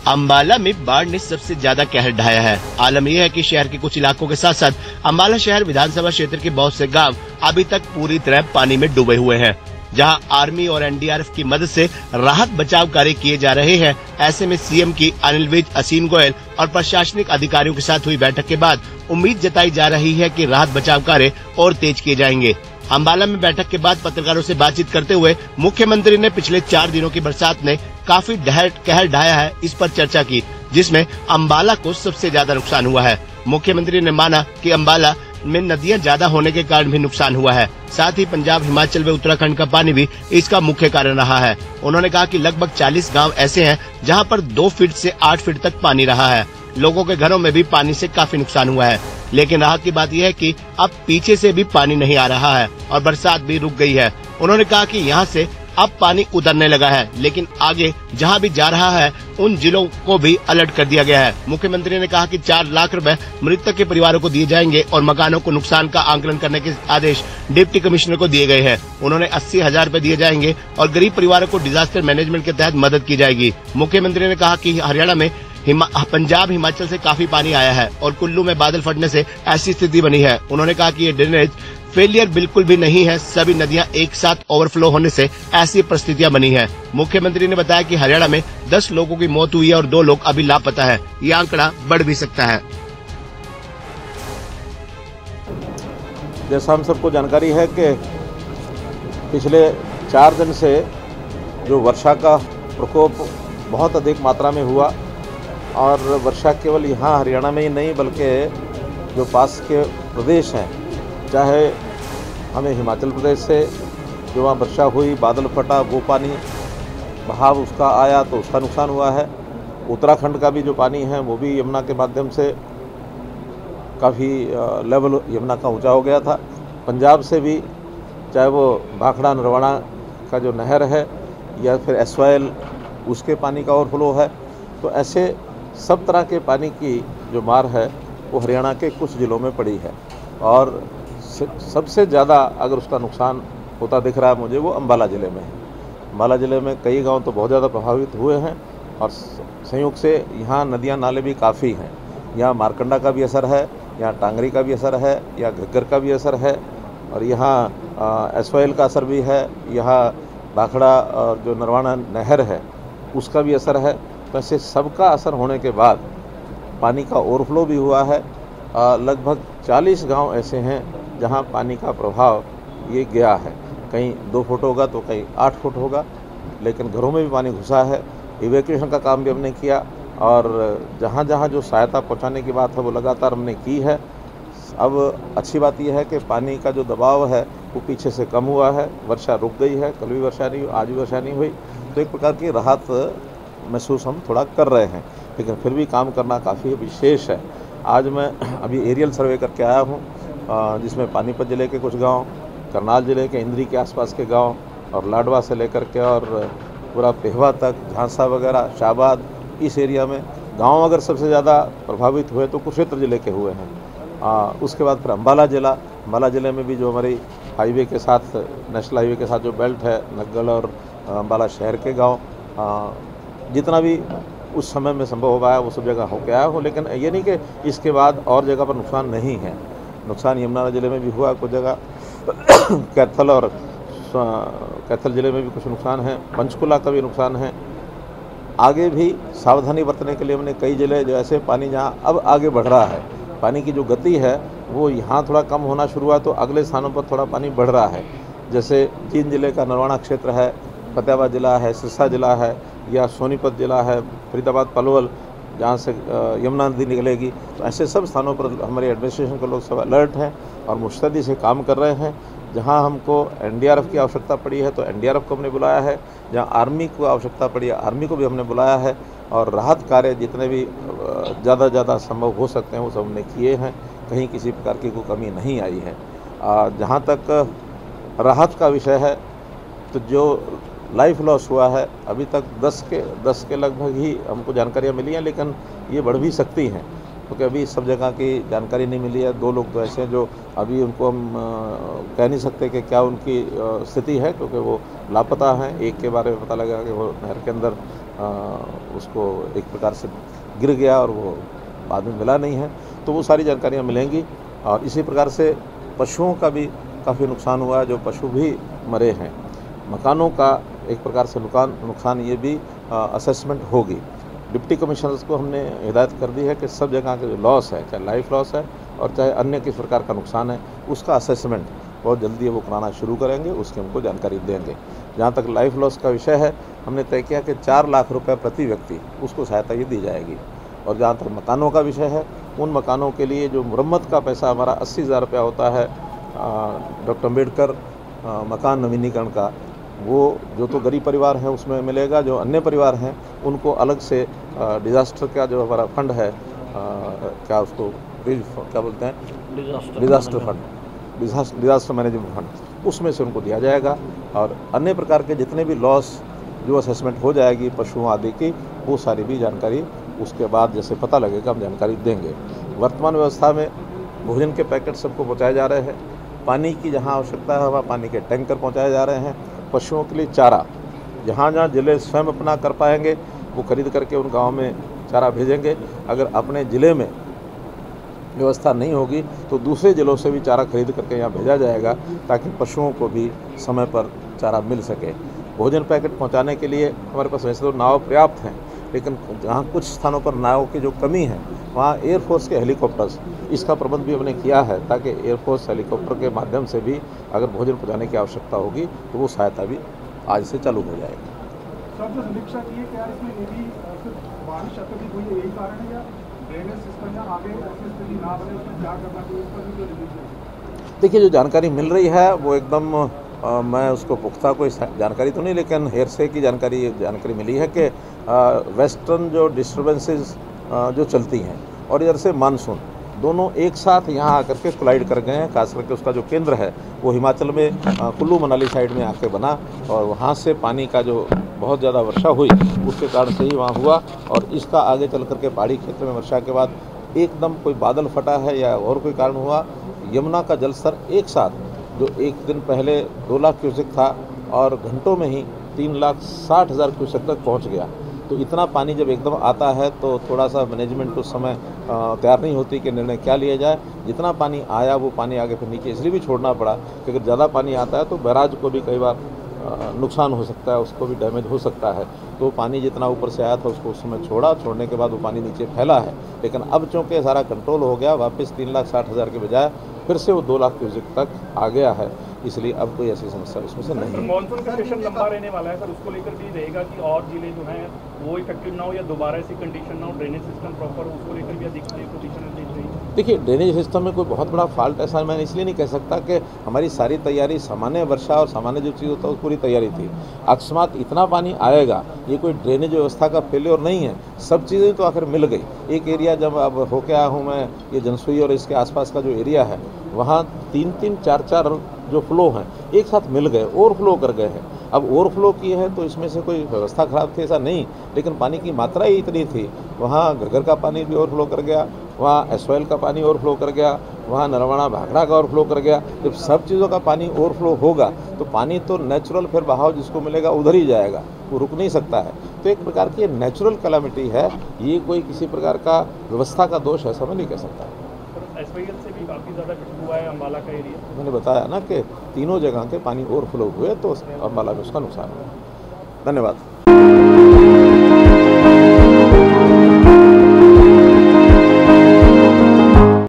अम्बाला में बाढ़ ने सबसे ज्यादा कहर ढाया है। आलम यह है कि शहर के कुछ इलाकों के साथ साथ अम्बाला शहर विधानसभा क्षेत्र के बहुत से गांव अभी तक पूरी तरह पानी में डूबे हुए हैं। जहां आर्मी और एनडीआरएफ की मदद से राहत बचाव कार्य किए जा रहे हैं। ऐसे में सीएम की अनिल विज, असीम गोयल और प्रशासनिक अधिकारियों के साथ हुई बैठक के बाद उम्मीद जताई जा रही है कि राहत बचाव कार्य और तेज किए जाएंगे। अम्बाला में बैठक के बाद पत्रकारों से बातचीत करते हुए मुख्यमंत्री ने पिछले 4 दिनों की बरसात ने काफी कहर ढाया है, इस पर चर्चा की, जिसमें अम्बाला को सबसे ज्यादा नुकसान हुआ है। मुख्यमंत्री ने माना कि अम्बाला में नदियां ज्यादा होने के कारण भी नुकसान हुआ है। साथ ही पंजाब, हिमाचल व उत्तराखंड का पानी भी इसका मुख्य कारण रहा है। उन्होंने कहा कि लगभग 40 गांव ऐसे हैं जहां पर 2 फीट से 8 फीट तक पानी रहा है। लोगों के घरों में भी पानी से काफी नुकसान हुआ है, लेकिन राहत की बात यह है कि अब पीछे से भी पानी नहीं आ रहा है और बरसात भी रुक गई है। उन्होंने कहा कि यहाँ से अब पानी उतरने लगा है, लेकिन आगे जहाँ भी जा रहा है उन जिलों को भी अलर्ट कर दिया गया है। मुख्यमंत्री ने कहा कि 4 लाख रुपए मृतक के परिवारों को दिए जाएंगे और मकानों को नुकसान का आंकलन करने के आदेश डिप्टी कमिश्नर को दिए गए हैं। उन्होंने 80,000 रुपए दिए जाएंगे और गरीब परिवारों को डिजास्टर मैनेजमेंट के तहत मदद की जाएगी। मुख्यमंत्री ने कहा कि हरियाणा में पंजाब, हिमाचल से काफी पानी आया है और कुल्लू में बादल फटने से ऐसी स्थिति बनी है। उन्होंने कहा कि ये ड्रेनेज फेलियर बिल्कुल भी नहीं है, सभी नदियां एक साथ ओवरफ्लो होने से ऐसी परिस्थितियां बनी है। मुख्यमंत्री ने बताया कि हरियाणा में 10 लोगों की मौत हुई है और 2 लोग अभी लापता है। ये आंकड़ा बढ़ भी सकता है। जैसा हम सबको जानकारी है कि पिछले 4 दिन से जो वर्षा का प्रकोप बहुत अधिक मात्रा में हुआ और वर्षा केवल यहाँ हरियाणा में ही नहीं बल्कि जो पास के प्रदेश हैं, चाहे हमें हिमाचल प्रदेश से जो वहाँ वर्षा हुई, बादल फटा, वो पानी बहाव उसका आया तो उसका नुकसान हुआ है। उत्तराखंड का भी जो पानी है वो भी यमुना के माध्यम से काफ़ी लेवल यमुना का ऊंचा हो गया था। पंजाब से भी चाहे वो भाखड़ा नरवाना का जो नहर है या फिर एसवाइल उसके पानी का ओवरफ्लो है, तो ऐसे सब तरह के पानी की जो मार है वो हरियाणा के कुछ ज़िलों में पड़ी है और सबसे ज़्यादा अगर उसका नुकसान होता दिख रहा है मुझे वो अम्बाला ज़िले में है। अम्बाला ज़िले में कई गांव तो बहुत ज़्यादा प्रभावित हुए हैं और संयोग से यहाँ नदियाँ नाले भी काफ़ी हैं। यहाँ मारकंडा का भी असर है, यहाँ टांगरी का भी असर है, यहाँ घग्गर का भी असर है और यहाँ एसवाइल का असर भी है, यहाँ भाखड़ा और जो नरवाना नहर है उसका भी असर है। तो ऐसे सबका असर होने के बाद पानी का ओवरफ्लो भी हुआ है। लगभग 40 गांव ऐसे हैं जहां पानी का प्रभाव ये गया है। कहीं 2 फुट होगा तो कहीं 8 फुट होगा, लेकिन घरों में भी पानी घुसा है। इवैक्यूएशन का काम भी हमने किया और जहां जहां जो सहायता पहुंचाने की बात है वो लगातार हमने की है। अब अच्छी बात यह है कि पानी का जो दबाव है वो पीछे से कम हुआ है। वर्षा रुक गई है, कल भी वर्षा नहीं हुई, आज भी वर्षा नहीं हुई, तो एक प्रकार की राहत महसूस हम थोड़ा कर रहे हैं, लेकिन फिर भी काम करना काफ़ी विशेष है। आज मैं अभी एरियल सर्वे करके आया हूँ जिसमें पानीपत ज़िले के कुछ गांव, करनाल ज़िले के इंद्री के आसपास के गांव और लाडवा से लेकर के और पूरा पेहवा तक, झांसा वगैरह, शाहबाद, इस एरिया में गांव अगर सबसे ज़्यादा प्रभावित हुए तो कुरुक्षेत्र ज़िले के हुए हैं। उसके बाद फिर अम्बाला ज़िले में भी जो हमारी हाईवे के साथ, नेशनल हाईवे के साथ जो बेल्ट है, नग्गल और अम्बाला शहर के गाँव, जितना भी उस समय में संभव हो पाया वो सब जगह होके आया हूँ। लेकिन ये नहीं कि इसके बाद और जगह पर नुकसान नहीं है। नुकसान यमुना ज़िले में भी हुआ कुछ जगह, कैथल और कैथल ज़िले में भी कुछ नुकसान है, पंचकुला का भी नुकसान है। आगे भी सावधानी बरतने के लिए हमने कई ज़िले जो ऐसे पानी जहाँ अब आगे बढ़ रहा है, पानी की जो गति है वो यहाँ थोड़ा कम होना शुरू हुआ तो अगले स्थानों पर थोड़ा पानी बढ़ रहा है। जैसे जींद ज़िले का नरवाना क्षेत्र है, फतेहाबाद ज़िला है, सिरसा ज़िला है या सोनीपत ज़िला है, फरीदाबाद, पलवल जहाँ से यमुना नदी निकलेगी, तो ऐसे सब स्थानों पर हमारे एडमिनिस्ट्रेशन के लोग सब अलर्ट हैं और मुस्तैदी से काम कर रहे हैं। जहाँ हमको एनडीआरएफ की आवश्यकता पड़ी है तो एनडीआरएफ को हमने बुलाया है, जहाँ आर्मी को आवश्यकता पड़ी है आर्मी को भी हमने बुलाया है और राहत कार्य जितने भी ज़्यादा संभव हो सकते हैं वो सब हमने किए हैं। कहीं किसी प्रकार की कोई कमी नहीं आई है। जहाँ तक राहत का विषय है तो जो लाइफ लॉस हुआ है अभी तक 10 के लगभग ही हमको जानकारियाँ मिली हैं, लेकिन ये बढ़ भी सकती हैं क्योंकि अभी सब जगह की जानकारी नहीं मिली है। 2 लोग तो ऐसे हैं जो अभी उनको हम कह नहीं सकते कि क्या उनकी स्थिति है क्योंकि वो लापता हैं। एक के बारे में पता लगा कि वो नहर के अंदर उसको एक प्रकार से गिर गया और वो बाद में मिला नहीं है, तो वो सारी जानकारियाँ मिलेंगी। और इसी प्रकार से पशुओं का भी काफ़ी नुकसान हुआ है, जो पशु भी मरे हैं। मकानों का एक प्रकार से नुकसान ये भी असेसमेंट होगी। डिप्टी कमिश्नर्स को हमने हिदायत कर दी है कि सब जगह का जो लॉस है, चाहे लाइफ लॉस है और चाहे अन्य किस प्रकार का नुकसान है, उसका असेसमेंट बहुत जल्दी वो कराना शुरू करेंगे, उसकी हमको जानकारी देंगे। जहाँ तक लाइफ लॉस का विषय है, हमने तय किया कि 4 लाख रुपए प्रति व्यक्ति उसको सहायता ये दी जाएगी। और जहाँ तक मकानों का विषय है, उन मकानों के लिए जो मुरम्मत का पैसा हमारा 80,000 रुपया होता है डॉक्टर अम्बेडकर मकान नवीनीकरण का, वो जो तो गरीब परिवार हैं उसमें मिलेगा, जो अन्य परिवार हैं उनको अलग से डिज़ास्टर का जो हमारा फंड है, क्या उसको क्या बोलते हैं, डिज़ास्टर मैनेजमेंट फंड, उसमें से उनको दिया जाएगा। और अन्य प्रकार के जितने भी लॉस जो असेसमेंट हो जाएगी पशुओं आदि की, वो सारी भी जानकारी उसके बाद जैसे पता लगेगा हम जानकारी देंगे। वर्तमान व्यवस्था में भोजन के पैकेट सबको पहुँचाए जा रहे हैं, पानी की जहाँ आवश्यकता है वहाँ पानी के टैंकर पहुँचाए जा रहे हैं, पशुओं के लिए चारा जहाँ जहाँ ज़िले स्वयं अपना कर पाएंगे वो खरीद करके उन गाँव में चारा भेजेंगे। अगर अपने ज़िले में व्यवस्था नहीं होगी तो दूसरे ज़िलों से भी चारा खरीद करके यहाँ भेजा जाएगा, ताकि पशुओं को भी समय पर चारा मिल सके। भोजन पैकेट पहुँचाने के लिए हमारे पास वैसे तो नाव पर्याप्त हैं, लेकिन जहाँ कुछ स्थानों पर नाव की जो कमी है वहाँ एयरफोर्स के हेलीकॉप्टर्स, इसका प्रबंध भी हमने किया है, ताकि एयरफोर्स हेलीकॉप्टर के माध्यम से भी अगर भोजन पहुँचाने की आवश्यकता होगी तो वो सहायता भी आज से चालू हो जाएगी। सर, जो समीक्षा की है, क्या इसमें ये भी सिर्फ बारिश अत्यधिक हुई है यही कारण है, या ड्रेनेज सिस्टम या आगे ऐसी स्थिति ना बने उसमें क्या करना चाहिए, इस पर भी जो रिव्यू? देखिए, जो जानकारी मिल रही है वो एकदम मैं उसको पुख्ता कोई जानकारी तो नहीं, लेकिन हेरसे की जानकारी मिली है कि वेस्टर्न जो डिस्टर्बेंसेस जो चलती हैं और इधर से मानसून, दोनों एक साथ यहाँ आकर के कोलाइड कर गए हैं। खास करके उसका जो केंद्र है वो हिमाचल में कुल्लू मनाली साइड में आके बना, और वहाँ से पानी का जो बहुत ज़्यादा वर्षा हुई उसके कारण से ही वहाँ हुआ। और इसका आगे चल करके पहाड़ी क्षेत्र में वर्षा के बाद एकदम कोई बादल फटा है या और कोई कारण हुआ, यमुना का जलस्तर एक साथ जो एक दिन पहले 2 लाख क्यूसेक था और घंटों में ही 3,60,000 क्यूसेक तक पहुँच गया। तो इतना पानी जब एकदम आता है तो थोड़ा सा मैनेजमेंट उस समय तैयार नहीं होती कि निर्णय क्या लिया जाए। जितना पानी आया वो पानी आगे फिर नीचे इसलिए भी छोड़ना पड़ा कि अगर ज़्यादा पानी आता है तो बैराज को भी कई बार नुकसान हो सकता है, उसको भी डैमेज हो सकता है। तो पानी जितना ऊपर से आया था उसको उस समय छोड़ने के बाद वो पानी नीचे फैला है। लेकिन अब चूँकि सारा कंट्रोल हो गया, वापस 3,60,000 के बजाय फिर से वो 2 लाख क्यूसेक तक आ गया है, इसलिए अब कोई ऐसी समस्या उसमें से नहीं है। मॉनसून का सेशन लंबा रहने वाला है सर, उसको लेकर भी रहेगा कि और जिले जो हैं वो इफेक्टिव ना हो या दोबारा ऐसी कंडीशन ना हो, ड्रेनेज सिस्टम प्रॉपर, उसको लेकर भी अधिक पोजीशन दी चाहिए। देखिए, ड्रेनेज सिस्टम में कोई बहुत बड़ा फॉल्ट ऐसा मैं इसलिए नहीं कह सकता कि हमारी सारी तैयारी सामान्य वर्षा और सामान्य जो चीज़ होता है उस पूरी तैयारी थी। अकस्मात इतना पानी आएगा, ये कोई ड्रेनेज व्यवस्था का फेल्योर नहीं है, सब चीज़ें तो आखिर मिल गई। एक एरिया जब अब होके आया हूँ मैं, ये जनसुई और इसके आसपास का जो एरिया है वहाँ 3-3, 4-4 जो फ्लो हैं एक साथ मिल गए, ओवरफ्लो कर गए हैं। अब ओवरफ्लो की है तो इसमें से कोई व्यवस्था खराब थी ऐसा नहीं, लेकिन पानी की मात्रा ही इतनी थी। वहाँ घग्गर का पानी भी ओवरफ्लो कर गया, वहाँ एसवाइल का पानी ओवरफ्लो कर गया, वहाँ नरवाना भाखड़ा का ओवरफ्लो कर गया। जब सब चीज़ों का पानी ओवरफ्लो होगा तो पानी तो नेचुरल फिर बहाव जिसको मिलेगा उधर ही जाएगा, वो रुक नहीं सकता है। तो एक प्रकार की नेचुरल कैलामिटी है, ये कोई किसी प्रकार का व्यवस्था का दोष ऐसा मैं नहीं कह सकता। एसवाईएल से भी काफ़ी ज़्यादा हुआ है अम्बाला का एरिया, मैंने बताया ना कि तीनों जगह के पानी ओवरफ्लो हुए तो अम्बाला में उसका नुकसान हुआ। धन्यवाद।